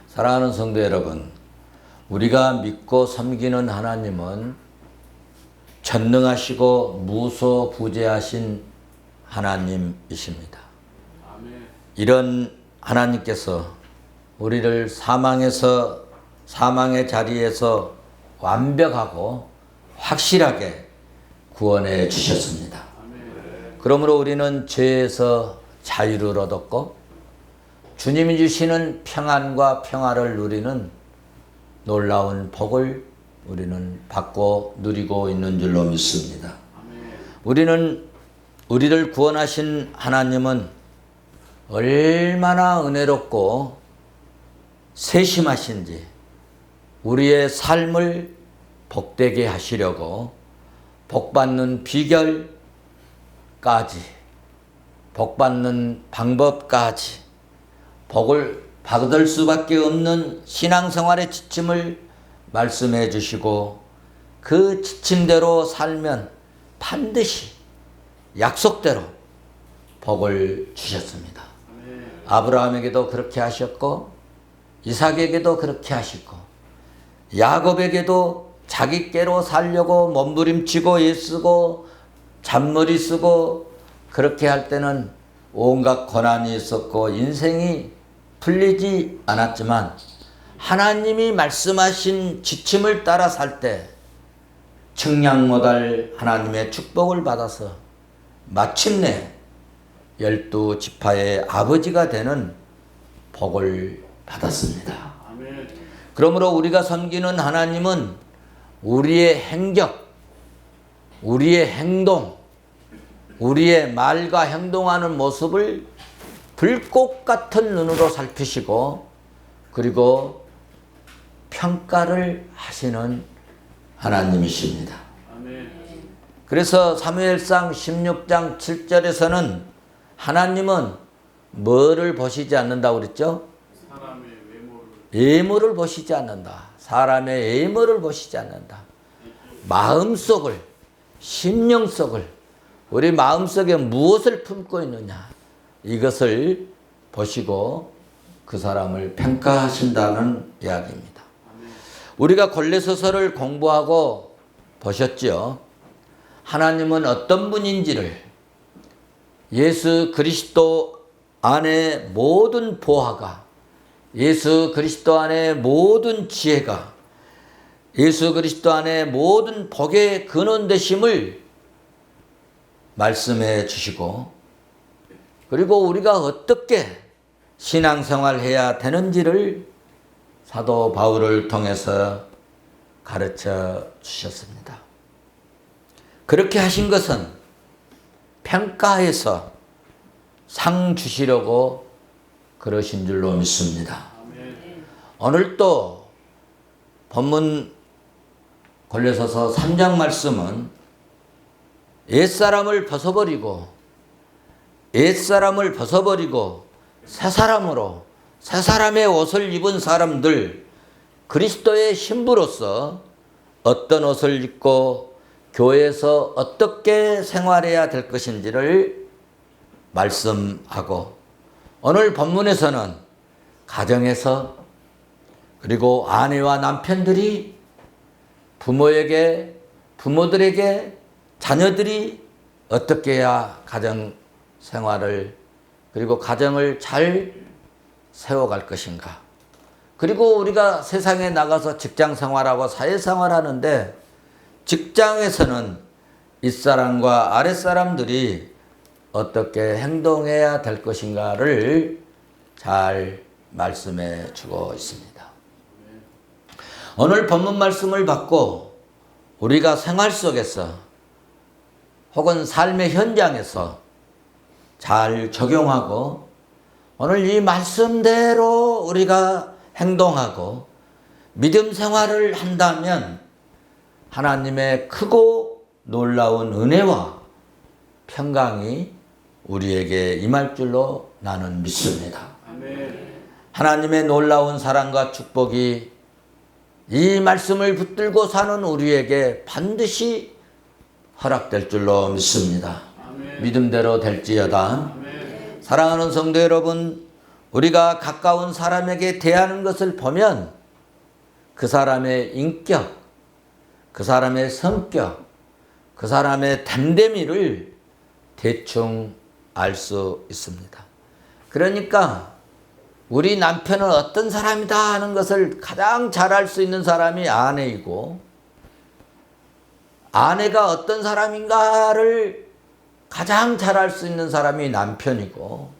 사랑하는 성도 여러분, 우리가 믿고 섬기는 하나님은 전능하시고 무소부재하신 하나님이십니다. 이런 하나님께서 우리를 사망의 자리에서 완벽하고 확실하게 구원해 주셨습니다. 그러므로 우리는 죄에서 자유를 얻었고 주님이 주시는 평안과 평화를 누리는 놀라운 복을 우리는 받고 누리고 있는 줄로 믿습니다. 우리를 구원하신 하나님은 얼마나 은혜롭고 세심하신지 우리의 삶을 복되게 하시려고 복받는 비결까지, 복받는 방법까지, 복을 받을 수밖에 없는 신앙생활의 지침을 말씀해 주시고 그 지침대로 살면 반드시 약속대로 복을 주셨습니다. 아브라함에게도 그렇게 하셨고 이삭에게도 그렇게 하시고 야곱에게도 자기께로 살려고 몸부림치고 애쓰고 잔머리 쓰고 그렇게 할 때는 온갖 고난이 있었고 인생이 풀리지 않았지만 하나님이 말씀하신 지침을 따라 살 때 측량 못할 하나님의 축복을 받아서 마침내 12지파의 아버지가 되는 복을 받았습니다. 그러므로 우리가 섬기는 하나님은 우리의 행적, 우리의 행동, 우리의 말과 행동하는 모습을 불꽃 같은 눈으로 살피시고 그리고 평가를 하시는 하나님이십니다. 그래서 사무엘상 16장 7절에서는 하나님은 뭐를 보시지 않는다고 그랬죠? 사람의 외모를 보시지 않는다. 사람의 외모를 보시지 않는다. 마음속을, 심령속을, 우리 마음속에 무엇을 품고 있느냐 이것을 보시고 그 사람을 평가하신다는 이야기입니다. 우리가 골로새서를 공부하고 보셨죠? 하나님은 어떤 분인지를 예수 그리스도 안에 모든 보화가, 예수 그리스도 안에 모든 지혜가, 예수 그리스도 안에 모든 복의 근원 되심을 말씀해 주시고 그리고 우리가 어떻게 신앙생활 해야 되는지를 사도 바울을 통해서 가르쳐 주셨습니다. 그렇게 하신 것은 평가해서 상 주시려고 그러신 줄로 믿습니다. 오늘 또 본문 골로새서 3장 말씀은 옛사람을 벗어버리고 새 사람으로 새 사람의 옷을 입은 사람들, 그리스도의 신부로서 어떤 옷을 입고 교회에서 어떻게 생활해야 될 것인지를 말씀하고 오늘 본문에서는 가정에서 그리고 아내와 남편들이 부모들에게 자녀들이 어떻게 해야 가정 생활을 그리고 가정을 잘 세워갈 것인가. 그리고 우리가 세상에 나가서 직장 생활하고 사회 생활하는데 직장에서는 윗사람과 아랫사람들이 어떻게 행동해야 될 것인가를 잘 말씀해 주고 있습니다. 오늘 본문 말씀을 받고 우리가 생활 속에서 혹은 삶의 현장에서 잘 적용하고 오늘 이 말씀대로 우리가 행동하고 믿음 생활을 한다면 하나님의 크고 놀라운 은혜와 평강이 우리에게 임할 줄로 나는 믿습니다. 하나님의 놀라운 사랑과 축복이 이 말씀을 붙들고 사는 우리에게 반드시 허락될 줄로 믿습니다. 믿음대로 될지어다. 사랑하는 성도 여러분, 우리가 가까운 사람에게 대하는 것을 보면 그 사람의 인격, 그 사람의 성격, 그 사람의 됨됨이를 대충 알 수 있습니다. 그러니까 우리 남편은 어떤 사람이다 하는 것을 가장 잘 알 수 있는 사람이 아내이고, 아내가 어떤 사람인가를 가장 잘 알 수 있는 사람이 남편이고,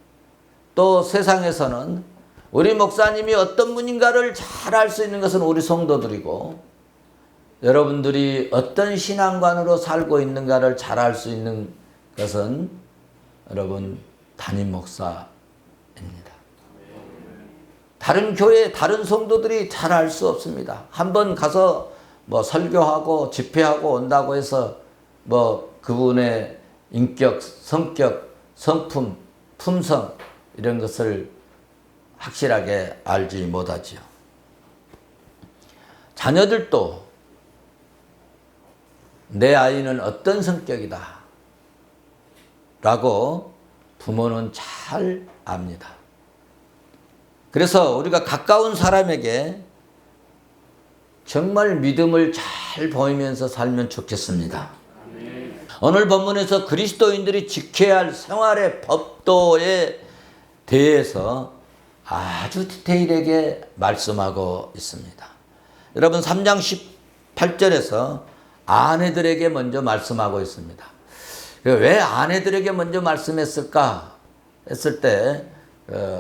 또 세상에서는 우리 목사님이 어떤 분인가를 잘 알 수 있는 것은 우리 성도들이고, 여러분들이 어떤 신앙관으로 살고 있는가를 잘 알 수 있는 것은 여러분 담임 목사입니다. 다른 교회, 다른 성도들이 잘 알 수 없습니다. 한번 가서 뭐 설교하고 집회하고 온다고 해서 뭐 그분의 인격, 성격, 성품, 품성 이런 것을 확실하게 알지 못하지요. 자녀들도 내 아이는 어떤 성격이다 라고 부모는 잘 압니다. 그래서 우리가 가까운 사람에게 정말 믿음을 잘 보이면서 살면 좋겠습니다. 오늘 본문에서 그리스도인들이 지켜야 할 생활의 법도에 대해서 아주 디테일하게 말씀하고 있습니다. 여러분 3장 18절에서 아내들에게 먼저 말씀하고 있습니다. 왜 아내들에게 먼저 말씀했을까 했을 때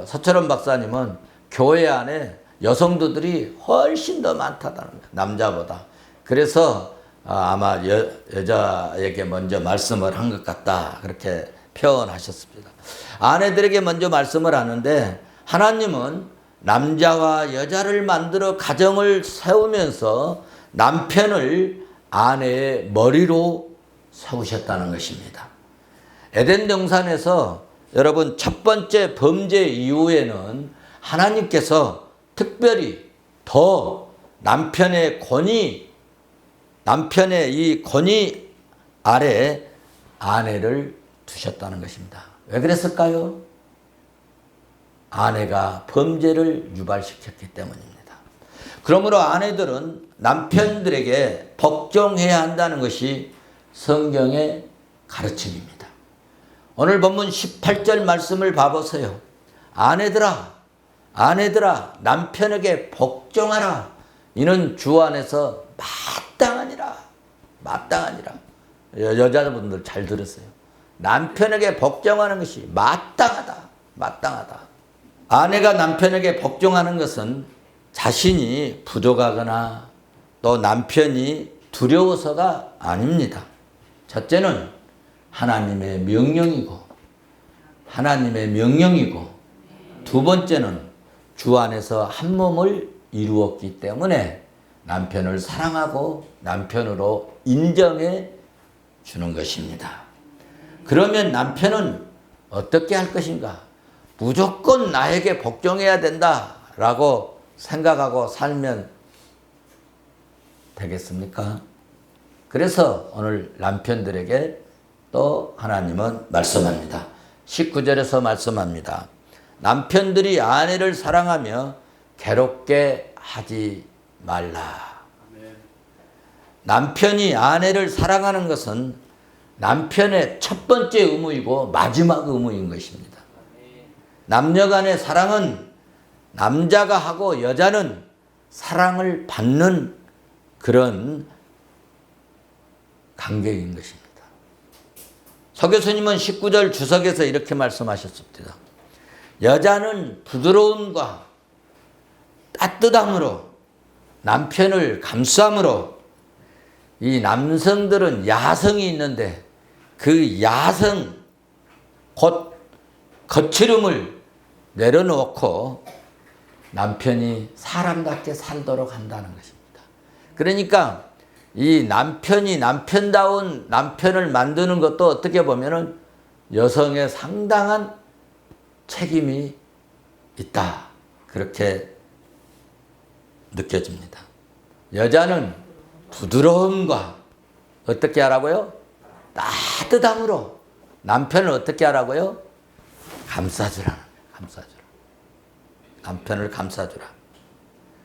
서철원 박사님은 교회 안에 여성들이 훨씬 더 많다는 거예요. 남자보다. 그래서 아마 여자에게 먼저 말씀을 한 것 같다 그렇게 표현하셨습니다. 아내들에게 먼저 말씀을 하는데, 하나님은 남자와 여자를 만들어 가정을 세우면서 남편을 아내의 머리로 세우셨다는 것입니다. 에덴 동산에서 여러분 첫 번째 범죄 이후에는 하나님께서 특별히 더 남편의 이 권위 아래 아내를 두셨다는 것입니다. 왜 그랬을까요? 아내가 범죄를 유발시켰기 때문입니다. 그러므로 아내들은 남편들에게 복종해야 한다는 것이 성경의 가르침입니다. 오늘 본문 18절 말씀을 봐보세요. 아내들아 남편에게 복종하라. 이는 주 안에서 마땅하니라. 여자분들 잘 들으세요. 남편에게 복종하는 것이 마땅하다. 아내가 남편에게 복종하는 것은 자신이 부족하거나 또 남편이 두려워서가 아닙니다. 첫째는 하나님의 명령이고 두 번째는 주 안에서 한 몸을 이루었기 때문에 남편을 사랑하고 남편으로 인정해 주는 것입니다. 그러면 남편은 어떻게 할 것인가? 무조건 나에게 복종해야 된다라고 생각하고 살면 되겠습니까? 그래서 오늘 남편들에게 또 하나님은 말씀합니다. 19절에서 말씀합니다. 남편들이 아내를 사랑하며 괴롭게 하지 말라. 남편이 아내를 사랑하는 것은 남편의 첫 번째 의무이고 마지막 의무인 것입니다. 남녀 간의 사랑은 남자가 하고 여자는 사랑을 받는 그런 관계인 것입니다. 서 교수님은 19절 주석에서 이렇게 말씀하셨습니다. 여자는 부드러움과 따뜻함으로 남편을 감싸므로, 이 남성들은 야성이 있는데 그 야성 곧 거칠음을 내려놓고 남편이 사람답게 살도록 한다는 것입니다. 그러니까 이 남편이 남편다운 남편을 만드는 것도 어떻게 보면은 여성의 상당한 책임이 있다, 그렇게 느껴집니다. 여자는 부드러움과 어떻게 하라고요? 따뜻함으로 남편을 어떻게 하라고요? 감싸주라. 남편을 감싸주라.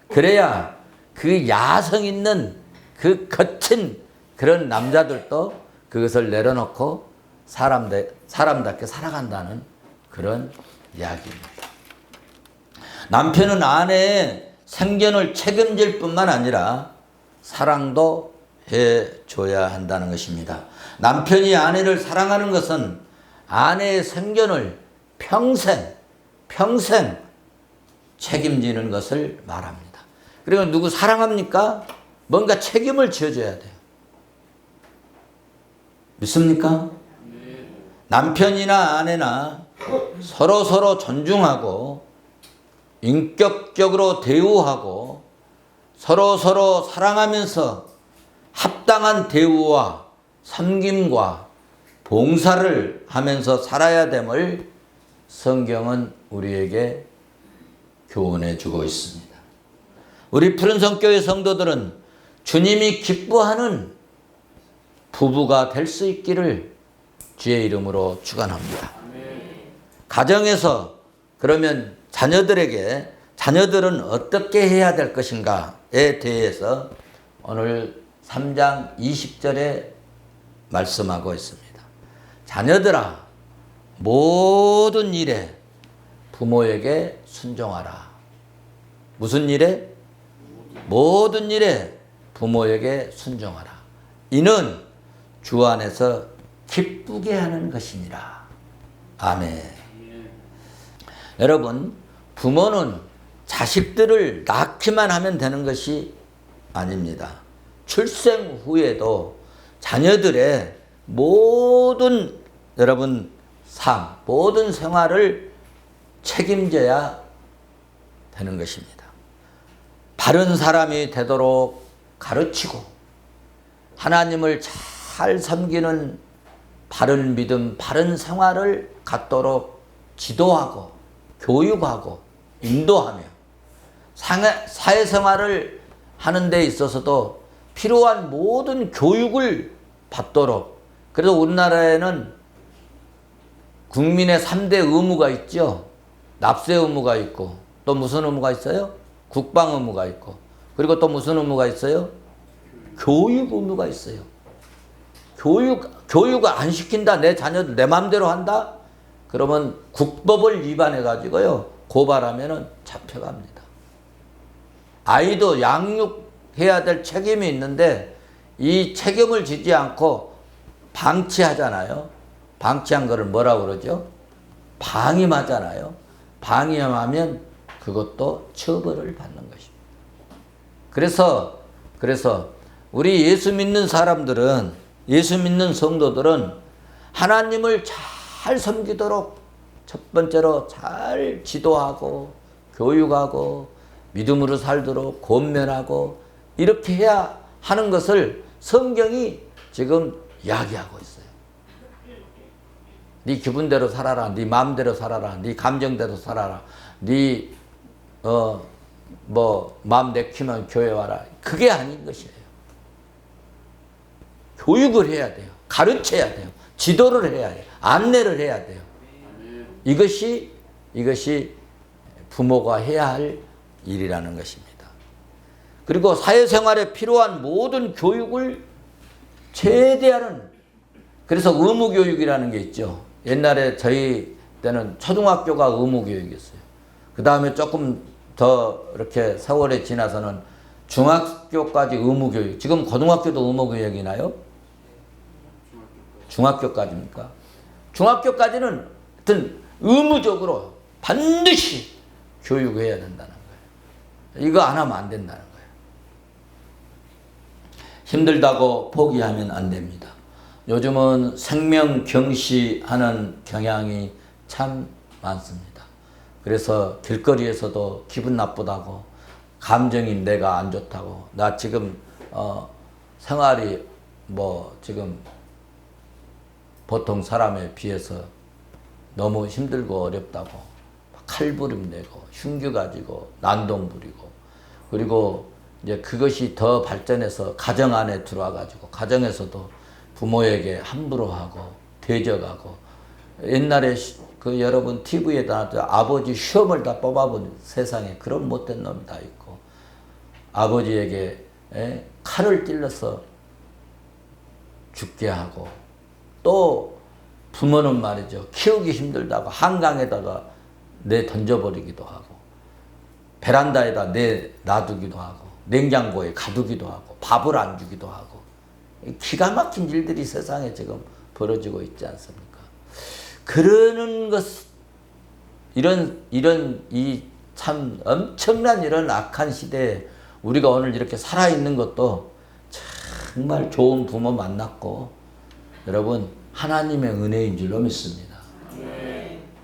그래야 그 야성 있는 그 거친 그런 남자들도 그것을 내려놓고 사람답게 살아간다는 그런 이야기입니다. 남편은 아내의 생존을 책임질 뿐만 아니라 사랑도 해줘야 한다는 것입니다. 남편이 아내를 사랑하는 것은 아내의 생존을 평생 책임지는 것을 말합니다. 그리고 누구 사랑합니까? 뭔가 책임을 지어줘야 돼요. 믿습니까? 남편이나 아내나 서로 존중하고 인격적으로 대우하고 서로 사랑하면서 합당한 대우와 섬김과 봉사를 하면서 살아야 됨을 성경은 우리에게 교훈해 주고 있습니다. 우리 푸른성교회 성도들은 주님이 기뻐하는 부부가 될 수 있기를 주의 이름으로 축원합니다. 가정에서 그러면 자녀들은 어떻게 해야 될 것인가에 대해서 오늘 3장 20절에 말씀하고 있습니다. 자녀들아, 모든 일에 부모에게 순종하라. 무슨 일에? 모든 일에 부모에게 순종하라. 이는 주 안에서 기쁘게 하는 것이니라. 아멘. 여러분, 부모는 자식들을 낳기만 하면 되는 것이 아닙니다. 출생 후에도 자녀들의 모든 모든 생활을 책임져야 되는 것입니다. 바른 사람이 되도록 가르치고 하나님을 잘 섬기는 바른 믿음, 바른 생활을 갖도록 지도하고 교육하고 인도하며 사회생활을 하는 데 있어서도 필요한 모든 교육을 받도록. 그래서 우리나라에는 국민의 3대 의무가 있죠. 납세 의무가 있고 또 무슨 의무가 있어요? 국방 의무가 있고 그리고 또 무슨 의무가 있어요? 교육 의무가 있어요. 교육을 안 시킨다. 내 자녀들 내 마음대로 한다. 그러면 국법을 위반해 가지고요 고발하면은 잡혀갑니다. 아이도 양육해야 될 책임이 있는데 이 책임을 지지 않고 방치하잖아요. 방치한 거를 뭐라고 그러죠? 방임하잖아요. 방임하면 그것도 처벌을 받는 것입니다. 그래서 우리 예수 믿는 사람들은, 예수 믿는 성도들은 하나님을 잘 섬기도록 첫 번째로 잘 지도하고 교육하고 믿음으로 살도록 권면하고 이렇게 해야 하는 것을 성경이 지금 이야기하고 있어요. 네 기분대로 살아라. 네 마음대로 살아라. 네 감정대로 살아라. 네 마음 내키면 교회 와라. 그게 아닌 것이에요. 교육을 해야 돼요. 가르쳐야 돼요. 지도를 해야 해요. 안내를 해야 돼요. 이것이 부모가 해야 할 일이라는 것입니다. 그리고 사회생활에 필요한 모든 교육을 최대한은, 그래서 의무교육이라는 게 있죠. 옛날에 저희 때는 초등학교가 의무교육이었어요. 그 다음에 조금 더 이렇게 세월이 지나서는 중학교까지 의무교육. 지금 고등학교도 의무교육이나요? 중학교까지입니까? 중학교까지는 하여튼 의무적으로 반드시 교육해야 된다는 거예요. 이거 안 하면 안 된다는 거예요. 힘들다고 포기하면 안 됩니다. 요즘은 생명 경시하는 경향이 참 많습니다. 그래서 길거리에서도 기분 나쁘다고, 감정이 내가 안 좋다고, 나 지금 생활이 지금 보통 사람에 비해서 너무 힘들고 어렵다고 칼부림 내고 흉기 가지고 난동 부리고, 그리고 이제 그것이 더 발전해서 가정 안에 들어와 가지고 가정에서도 부모에게 함부로 하고 대적하고, 옛날에 그 여러분 TV에다 아버지 시험을 다 뽑아본 세상에 그런 못된 놈이 다 있고, 아버지에게 칼을 찔러서 죽게 하고, 또 부모는 말이죠, 키우기 힘들다고 한강에다가 내 던져버리기도 하고, 베란다에다 내 놔두기도 하고, 냉장고에 가두기도 하고, 밥을 안 주기도 하고, 기가 막힌 일들이 세상에 지금 벌어지고 있지 않습니까? 그러는 것, 이 참 엄청난 이런 악한 시대에 우리가 오늘 이렇게 살아있는 것도 정말 좋은 부모 만났고, 여러분, 하나님의 은혜인 줄로 믿습니다.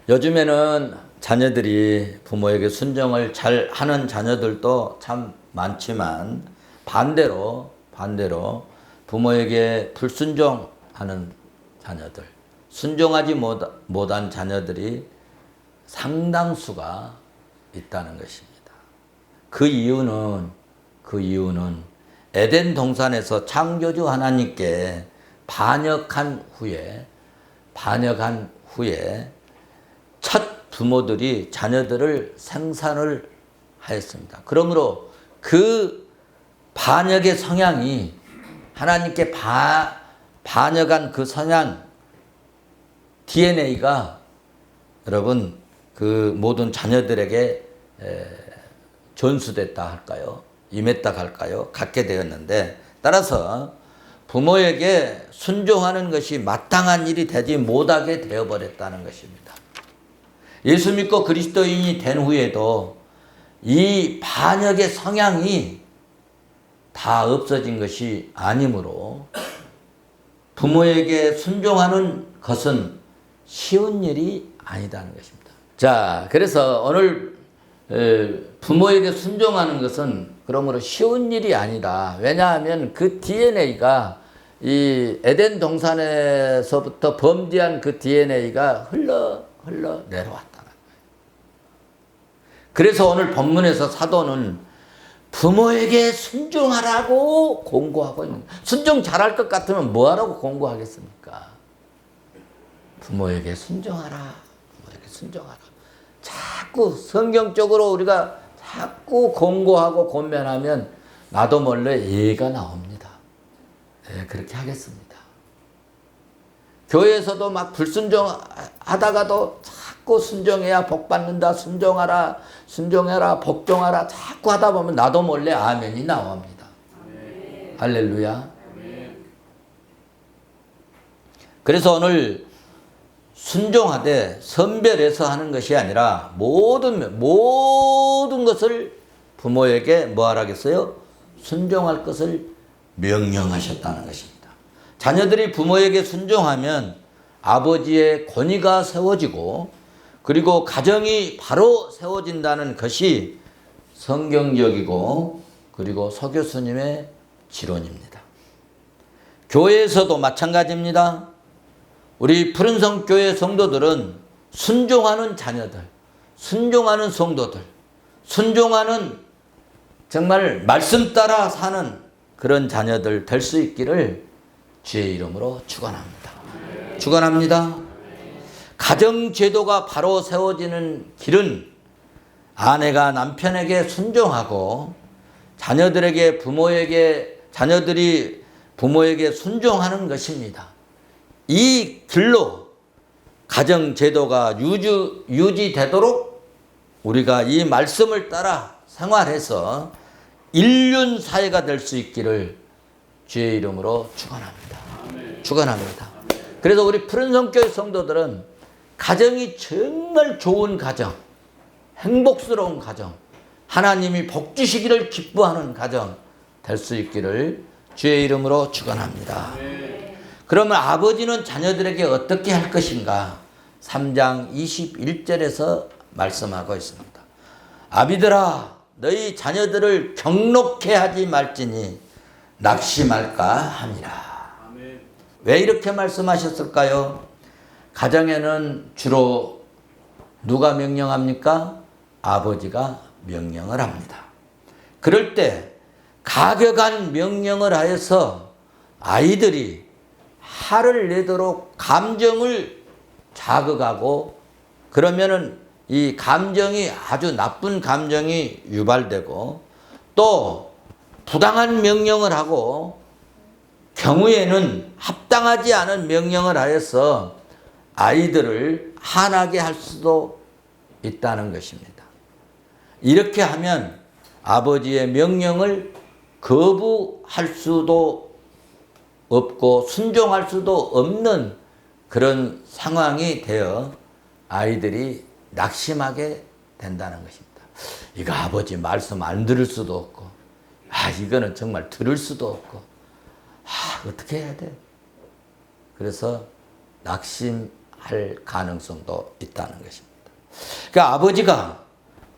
요즘에는 자녀들이 부모에게 순종을 잘 하는 자녀들도 참 많지만, 반대로 부모에게 불순종하는 자녀들, 순종하지 못한 자녀들이 상당수가 있다는 것입니다. 그 이유는 에덴 동산에서 창조주 하나님께 반역한 후에 첫 부모들이 자녀들을 생산을 하였습니다. 그러므로 그 반역의 성향이, 하나님께 반역한 그 성향, DNA가 여러분 그 모든 자녀들에게 전수됐다 할까요? 임했다 할까요? 갖게 되었는데, 따라서 부모에게 순종하는 것이 마땅한 일이 되지 못하게 되어버렸다는 것입니다. 예수 믿고 그리스도인이 된 후에도 이 반역의 성향이 다 없어진 것이 아니므로 부모에게 순종하는 것은 쉬운 일이 아니다는 것입니다. 자, 그래서 오늘 부모에게 순종하는 것은 그러므로 쉬운 일이 아니다. 왜냐하면 그 DNA가, 이 에덴 동산에서부터 범죄한 그 DNA가 흘러 내려왔다는 거예요. 그래서 오늘 본문에서 사도는 부모에게 순종하라고 공고하고 있는 거예요. 순종 잘할 것 같으면 뭐하라고 공고하겠습니까? 부모에게 순종하라. 자꾸 성경적으로 우리가 자꾸 공고하고 권면하면 나도 몰래 예가 나옵니다. 그렇게 하겠습니다. 교회에서도 막 불순종하다가도 자꾸 순종해야 복 받는다, 순종해라, 복종하라 자꾸 하다 보면 나도 몰래 아멘이 나옵니다. 할렐루야. 그래서 오늘 순종하되 선별해서 하는 것이 아니라 모든 것을 부모에게 뭐 하라겠어요? 순종할 것을 명령하셨다는 것입니다. 자녀들이 부모에게 순종하면 아버지의 권위가 세워지고, 그리고 가정이 바로 세워진다는 것이 성경적이고, 그리고 서교수님의 지론입니다. 교회에서도 마찬가지입니다. 우리 푸른성 교회 성도들은 순종하는 자녀들, 순종하는 성도들, 순종하는 정말 말씀 따라 사는 그런 자녀들 될 수 있기를 주의 이름으로 축원합니다. 가정 제도가 바로 세워지는 길은 아내가 남편에게 순종하고, 자녀들이 부모에게 순종하는 것입니다. 이 길로 가정 제도가 유지되도록 우리가 이 말씀을 따라 생활해서 일륜 사회가 될 수 있기를 주의 이름으로 축원합니다. 그래서 우리 푸른성교회 성도들은 가정이 정말 좋은 가정, 행복스러운 가정, 하나님이 복 주시기를 기뻐하는 가정 될 수 있기를 주의 이름으로 축원합니다. 그러면 아버지는 자녀들에게 어떻게 할 것인가? 3장 21절에서 말씀하고 있습니다. 아비들아, 너희 자녀들을 경록해 하지 말지니 낙심할까 함이라. 왜 이렇게 말씀하셨을까요? 가정에는 주로 누가 명령합니까? 아버지가 명령을 합니다. 그럴 때 가격한 명령을 하여서 아이들이 화를 내도록 감정을 자극하고 그러면은 이 감정이 아주 나쁜 감정이 유발되고 또 부당한 명령을 하고 경우에는 합당하지 않은 명령을 하여서 아이들을 화나게 할 수도 있다는 것입니다. 이렇게 하면 아버지의 명령을 거부할 수도 없고 순종할 수도 없는 그런 상황이 되어 아이들이 낙심하게 된다는 것입니다. 이거 아버지 말씀 안 들을 수도 없고, 이거는 정말 들을 수도 없고, 어떻게 해야 돼? 그래서 낙심할 가능성도 있다는 것입니다. 그러니까 아버지가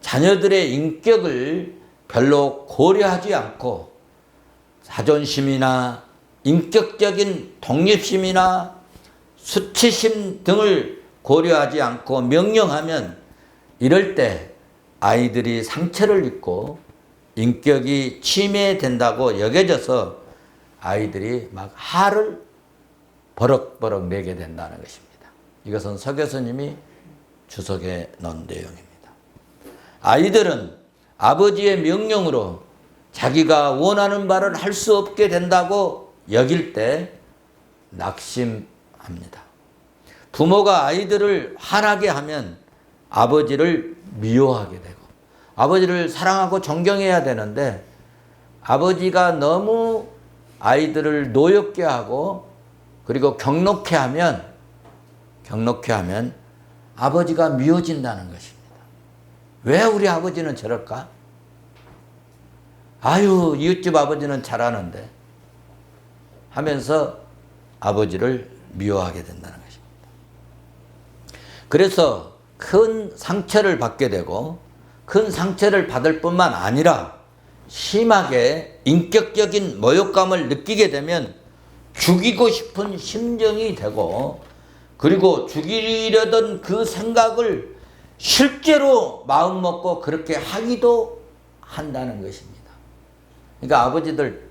자녀들의 인격을 별로 고려하지 않고 자존심이나 인격적인 독립심이나 수치심 등을 고려하지 않고 명령하면 이럴 때 아이들이 상처를 입고 인격이 침해된다고 여겨져서 아이들이 막 화를 버럭버럭 내게 된다는 것입니다. 이것은 서 교수님이 주석에 넣은 내용입니다. 아이들은 아버지의 명령으로 자기가 원하는 바를 할 수 없게 된다고 여길 때 낙심합니다. 부모가 아이들을 화나게 하면 아버지를 미워하게 되고 아버지를 사랑하고 존경해야 되는데 아버지가 너무 아이들을 노엽게 하고 그리고 경록해 하면 아버지가 미워진다는 것입니다. 왜 우리 아버지는 저럴까? 이웃집 아버지는 잘하는데 하면서 아버지를 미워하게 된다는 것입니다. 그래서 큰 상처를 받게 되고 큰 상처를 받을 뿐만 아니라 심하게 인격적인 모욕감을 느끼게 되면 죽이고 싶은 심정이 되고 그리고 죽이려던 그 생각을 실제로 마음먹고 그렇게 하기도 한다는 것입니다. 그러니까 아버지들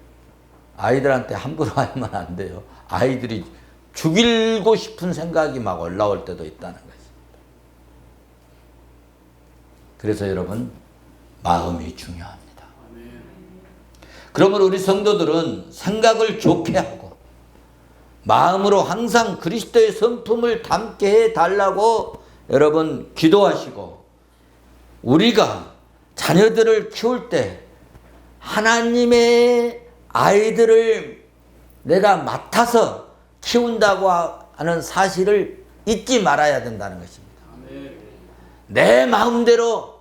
아이들한테 함부로 하면 안 돼요. 아이들이 죽이고 싶은 생각이 막 올라올 때도 있다는 것입니다. 그래서 여러분 마음이 중요합니다. 그러므로 우리 성도들은 생각을 좋게 하고 마음으로 항상 그리스도의 성품을 담게 해달라고 여러분 기도하시고 우리가 자녀들을 키울 때 하나님의 아이들을 내가 맡아서 키운다고 하는 사실을 잊지 말아야 된다는 것입니다. 내 마음대로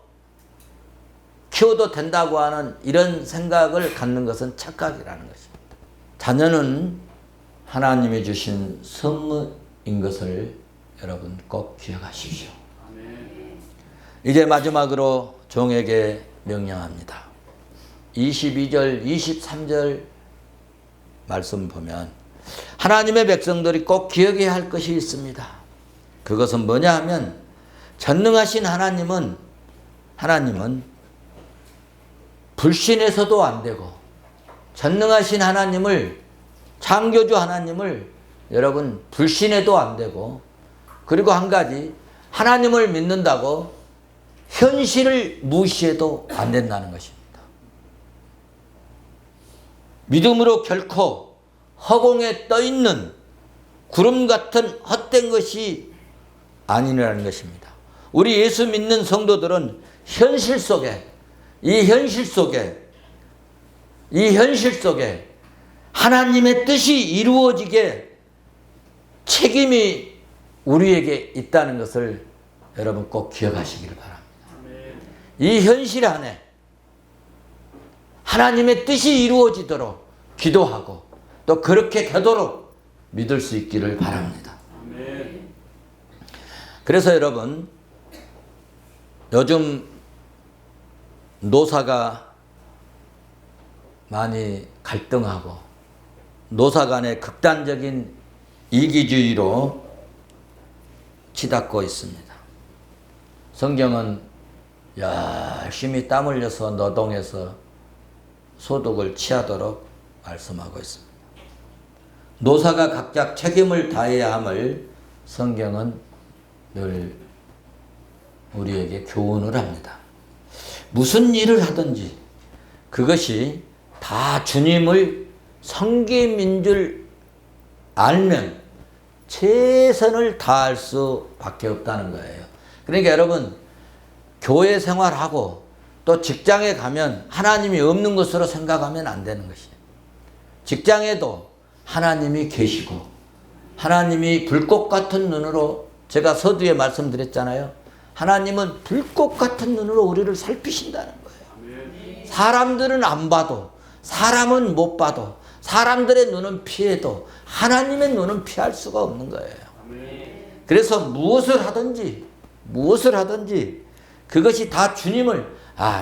키워도 된다고 하는 이런 생각을 갖는 것은 착각이라는 것입니다. 자녀는 하나님이 주신 선물인 것을 여러분 꼭 기억하십시오. 이제 마지막으로 종에게 명령합니다. 22절, 23절 말씀 보면 하나님의 백성들이 꼭 기억해야 할 것이 있습니다. 그것은 뭐냐 하면 전능하신 하나님은 불신해서도 안 되고 전능하신 하나님을 창조주 하나님을 여러분 불신해도 안 되고 그리고 한 가지 하나님을 믿는다고 현실을 무시해도 안 된다는 것입니다. 믿음으로 결코 허공에 떠있는 구름 같은 헛된 것이 아니라는 것입니다. 우리 예수 믿는 성도들은 이 현실 속에 하나님의 뜻이 이루어지게 책임이 우리에게 있다는 것을 여러분 꼭 기억하시길 바랍니다. 이 현실 안에 하나님의 뜻이 이루어지도록 기도하고 또 그렇게 되도록 믿을 수 있기를 바랍니다. 그래서 여러분 요즘 노사가 많이 갈등하고 노사 간의 극단적인 이기주의로 치닫고 있습니다. 성경은 열심히 땀 흘려서 노동해서 소득을 취하도록 말씀하고 있습니다. 노사가 각자 책임을 다해야 함을 성경은 늘 우리에게 교훈을 합니다. 무슨 일을 하든지 그것이 다 주님을 섬김인 줄 알면 최선을 다할 수밖에 없다는 거예요. 그러니까 여러분, 교회 생활하고 또 직장에 가면 하나님이 없는 것으로 생각하면 안 되는 것이에요. 직장에도 하나님이 계시고 하나님이 불꽃 같은 눈으로, 제가 서두에 말씀드렸잖아요. 하나님은 불꽃 같은 눈으로 우리를 살피신다는 거예요. 사람들은 안 봐도, 사람은 못 봐도, 사람들의 눈은 피해도 하나님의 눈은 피할 수가 없는 거예요. 그래서 무엇을 하든지 그것이 다 주님을,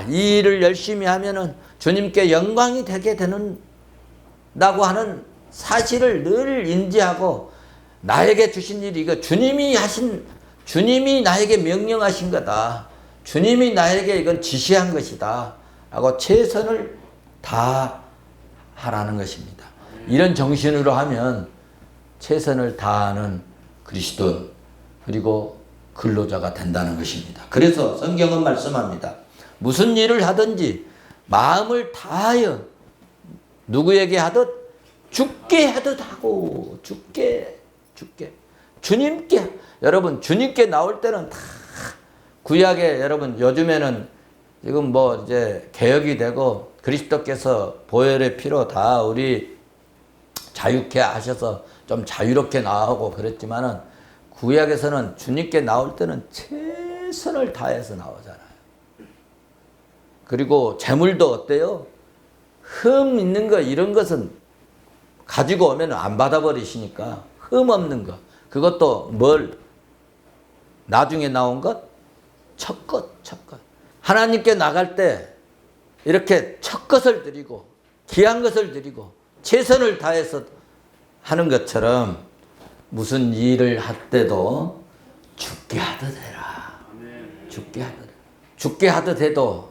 이 일을 열심히 하면은 주님께 영광이 되게 되는다고 하는 사실을 늘 인지하고, 나에게 주신 일이 이거 주님이 나에게 명령하신 거다, 주님이 나에게 이건 지시한 것이다 라고 최선을 다하라는 것입니다. 이런 정신으로 하면 최선을 다하는 그리스도 그리고 근로자가 된다는 것입니다. 그래서 성경은 말씀합니다. 무슨 일을 하든지 마음을 다하여 누구에게 하듯 주께 하듯 하고, 주께 주님께, 여러분 주님께 나올 때는 다 구약에, 여러분 요즘에는 지금 뭐 이제 개혁이 되고 그리스도께서 보혈의 피로 다 우리 자유케 하셔서 좀 자유롭게 나오고 그랬지만은, 구약에서는 주님께 나올 때는 최선을 다해서 나오잖아요. 그리고 재물도 어때요? 흠 있는 거, 이런 것은 가지고 오면 안 받아버리시니까 흠 없는 거, 그것도 나중에 나온 것? 첫 것. 하나님께 나갈 때 이렇게 첫 것을 드리고 귀한 것을 드리고 최선을 다해서 하는 것처럼, 무슨 일을 할 때도 죽게 하듯 해라. 죽게 하듯 해도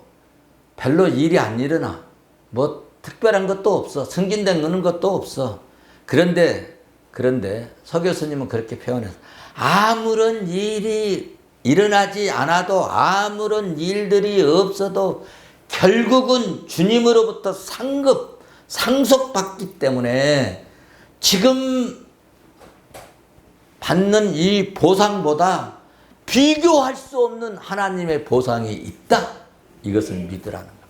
별로 일이 안 일어나. 뭐 특별한 것도 없어. 승진된 거는 것도 없어. 그런데 서 교수님은 그렇게 표현해서, 아무런 일이 일어나지 않아도, 아무런 일들이 없어도 결국은 주님으로부터 상속받기 때문에 지금 받는 이 보상보다 비교할 수 없는 하나님의 보상이 있다. 이것을 믿으라는 겁니다.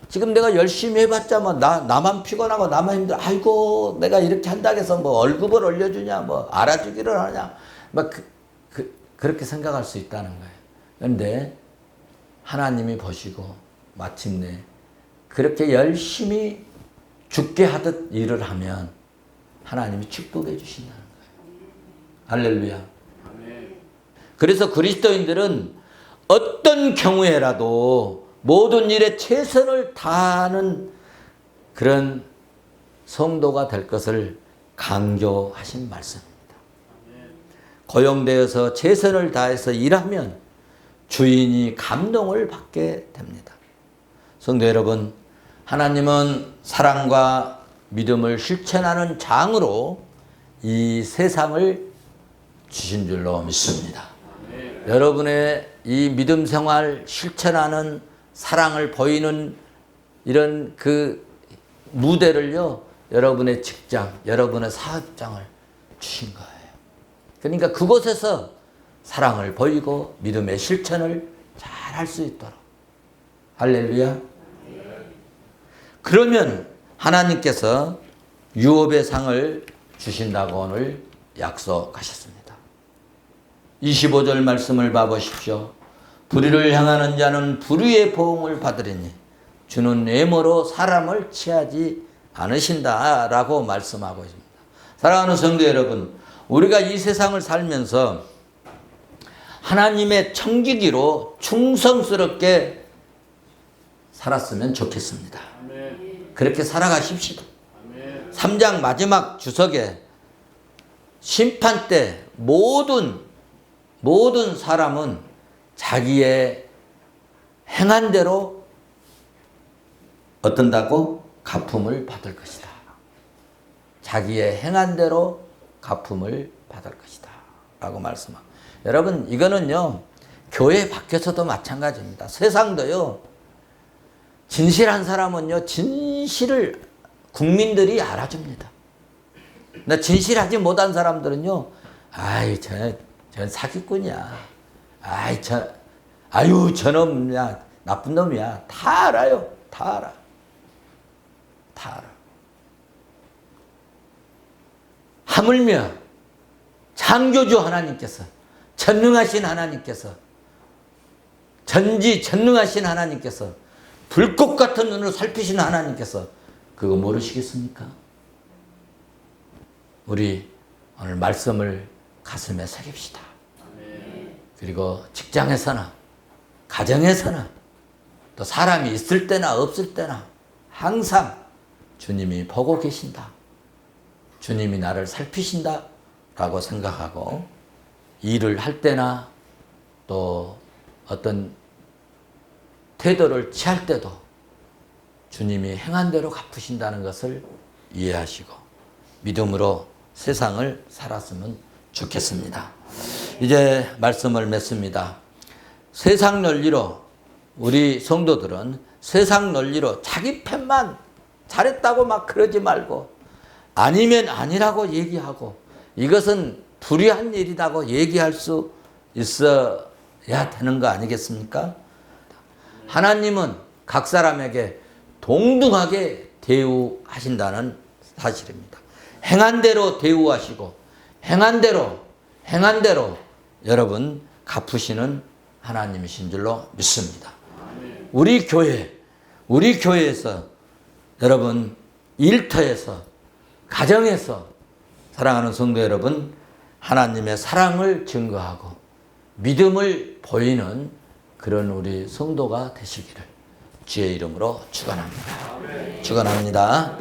지금 내가 열심히 해봤자 뭐 나만 피곤하고 나만 힘들어. 아이고 내가 이렇게 한다고 해서 뭐 월급을 올려주냐, 뭐 알아주기를 하냐, 막 그렇게 생각할 수 있다는 거예요. 그런데 하나님이 보시고 마침내 그렇게 열심히 죽게 하듯 일을 하면 하나님이 축복해 주신다는 거예요. 할렐루야. 그래서 그리스도인들은 어떤 경우에라도 모든 일에 최선을 다하는 그런 성도가 될 것을 강조하신 말씀입니다. 고용되어서 최선을 다해서 일하면 주인이 감동을 받게 됩니다. 성도 여러분, 하나님은 사랑과 믿음을 실천하는 장으로 이 세상을 주신 줄로 믿습니다. 여러분의 이 믿음 생활 실천하는, 사랑을 보이는 이런 그 무대를요, 여러분의 직장, 여러분의 사업장을 주신 거예요. 그러니까 그곳에서 사랑을 보이고 믿음의 실천을 잘 할 수 있도록. 할렐루야. 그러면 하나님께서 유업의 상을 주신다고 오늘 약속하셨습니다. 25절 말씀을 봐보십시오. 불의를 향하는 자는 불의의 보응을 받으리니 주는 외모로 사람을 취하지 않으신다라고 말씀하고 있습니다. 사랑하는 성도 여러분, 우리가 이 세상을 살면서 하나님의 청지기로 충성스럽게 살았으면 좋겠습니다. 그렇게 살아가십시오. 3장 마지막 주석에 심판 때 모든 사람은 자기의 행한 대로 어떤다고? 갚음을 받을 것이다. 자기의 행한 대로 갚음을 받을 것이다 라고 말씀합니다. 여러분 이거는요 교회 밖에서도 마찬가지입니다. 세상도요 진실한 사람은요 진실을 국민들이 알아줍니다. 근데 진실하지 못한 사람들은요 아이 저 사기꾼이야. 아유 저놈 야 나쁜 놈이야. 다 알아요. 다 알아. 다 알아. 하물며 창조주 하나님께서 전능하신 하나님께서 전지전능하신 하나님께서 불꽃 같은 눈으로 살피신 하나님께서 그거 모르시겠습니까? 우리 오늘 말씀을 가슴에 새깁시다. 그리고 직장에서나 가정에서나 또 사람이 있을 때나 없을 때나 항상 주님이 보고 계신다. 주님이 나를 살피신다 라고 생각하고 일을 할 때나 또 어떤 태도를 취할 때도 주님이 행한 대로 갚으신다는 것을 이해하시고 믿음으로 세상을 살았으면 좋겠습니다. 이제 말씀을 맺습니다. 세상 논리로 우리 성도들은 세상 논리로 자기 편만 잘했다고 막 그러지 말고 아니면 아니라고 얘기하고 이것은 불의한 일이라고 얘기할 수 있어야 되는 거 아니겠습니까? 하나님은 각 사람에게 동등하게 대우하신다는 사실입니다. 행한 대로 대우하시고 행한 대로 여러분 갚으시는 하나님이신 줄로 믿습니다. 우리 교회에서 여러분 일터에서 가정에서 사랑하는 성도 여러분 하나님의 사랑을 증거하고 믿음을 보이는 그런 우리 성도가 되시기를 주의 이름으로 축원합니다. 축원합니다.